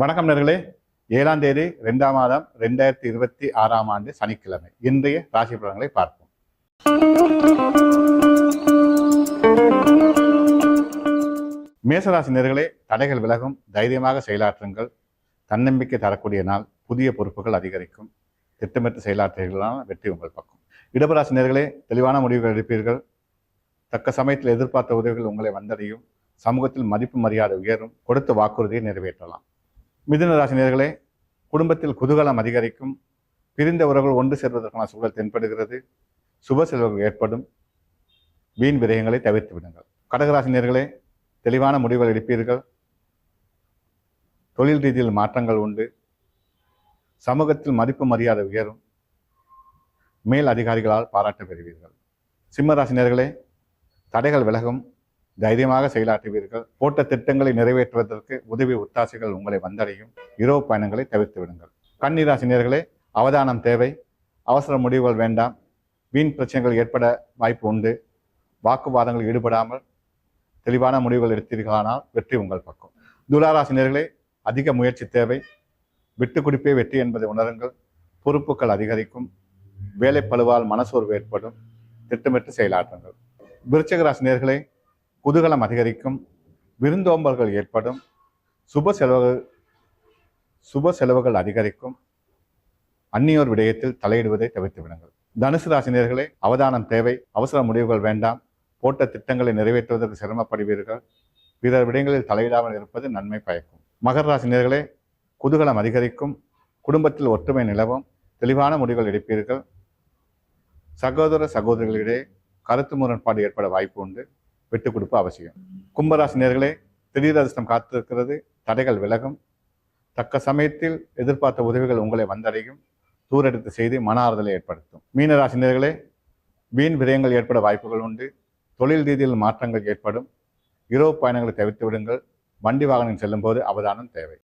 வணக்கம் நேர்களே. 7ஆம் தேதி 2ஆம் மாதம் 2026ஆம் ஆண்டு சனிக்கிழமை இன்றைய ராசி பலன்களை பார்ப்போம். மேசராசி நேர்களே, தடைகள் விலகும், தைரியமாக செயலாற்றுங்கள். தன்னம்பிக்கை தரக்கூடிய நாள். புதிய பொறுப்புகள் அதிகரிக்கும். திட்டமிட்டு செயலாற்றுகளால் வெற்றி உங்கள் பக்கம். இடபராசி நேர்களே, தெளிவான முடிவுகள் எடுப்பீர்கள். தக்க சமயத்தில் எதிர்பார்த்த உதவிகள் உங்களை வந்தடையும். சமூகத்தில் மதிப்பு மரியாதை உயரும். கொடுத்த வாக்குறுதியை நிறைவேற்றலாம். மிதுன ராசி நேர்களே, குடும்பத்தில் குதூகலம் அதிகரிக்கும். பிரிந்த உறவுகள் ஒன்று சேர்வதற்கான சூழல் தென்படுகிறது. சுப செலவுகள் ஏற்படும். வீண் விரயங்களை தவிர்த்து விடுங்கள். கடகராசி நேர்களே, தெளிவான முடிவுகள் எடுப்பீர்கள். தொழில் ரீதியில் மாற்றங்கள் உண்டு. சமூகத்தில் மதிப்பு மரியாதை உயரும். மேல் அதிகாரிகளால் பாராட்டு பெறுவீர்கள். சிம்மராசி நேர்களே, தடைகள் விலகும், தைரியமாக செயலாற்றுவீர்கள். போட்ட திட்டங்களை நிறைவேற்றுவதற்கு உதவி ஒத்தாசைகள் உங்களை வந்தடையும். இரவு பயணங்களை தவிர்த்து விடுங்கள். கன்னிராசி நேர்களே, அவதானம் தேவை. அவசர முடிவுகள் வேண்டாம். வீண் பிரச்சனைகள் ஏற்பட வாய்ப்பு உண்டு. வாக்குவாதங்களில் ஈடுபடாமல் தெளிவான முடிவுகள் எடுத்தீர்களானால் வெற்றி உங்கள் பக்கம். துலாராசி நேர்களே, அதிக முயற்சி தேவை. விட்டு கொடுப்பே வெற்றி என்பதை உணருங்கள். பொறுப்புகள் அதிகரிக்கும். வேலைப்பளுவால் மனசோர்வு ஏற்படும். திட்டமிட்டு செயலாற்றுங்கள். விருச்சிக ராசி நேர்களே, குதூகலம் அதிகரிக்கும். விருந்தோம்பல்கள் ஏற்படும். சுப செலவுகள் அதிகரிக்கும். அந்நியோர் விடயத்தில் தலையிடுவதை தவிர்த்து விடுங்கள். தனுசு ராசினியர்களே, அவதானம் தேவை. அவசர முடிவுகள் வேண்டாம். போட்ட திட்டங்களை நிறைவேற்றுவதற்கு சிரமப்படுவீர்கள். பிறர் விடயங்களில் தலையிடாமல் இருப்பது நன்மை பயக்கும். மகர ராசினியர்களே, குதூகலம் அதிகரிக்கும். குடும்பத்தில் ஒற்றுமை நிலவும். தெளிவான முடிவுகள் எடுப்பீர்கள். சகோதர சகோதரிகளிடையே கருத்து முரண்பாடு ஏற்பட வாய்ப்பு உண்டு. விட்டுக் கொடுப்பு அவசியம். கும்பராசி நேர்களே, திடீர் அதிர்ஷ்டம் காத்திருக்கிறது. தடைகள் விலகும். தக்க சமயத்தில் எதிர்பார்த்த உதவிகள் உங்களை வந்தடையும். தூரெடுத்து செய்து மன ஆறுதலை ஏற்படுத்தும். மீனராசி நேர்களே, வீண் விரயங்கள் ஏற்பட வாய்ப்புகள் உண்டு. தொழில் ரீதியில் மாற்றங்கள் ஏற்படும். இரவு பயணங்களை தவிர்த்து விடுங்கள். வண்டி வாகனம் செல்லும் போது அவதானம் தேவை.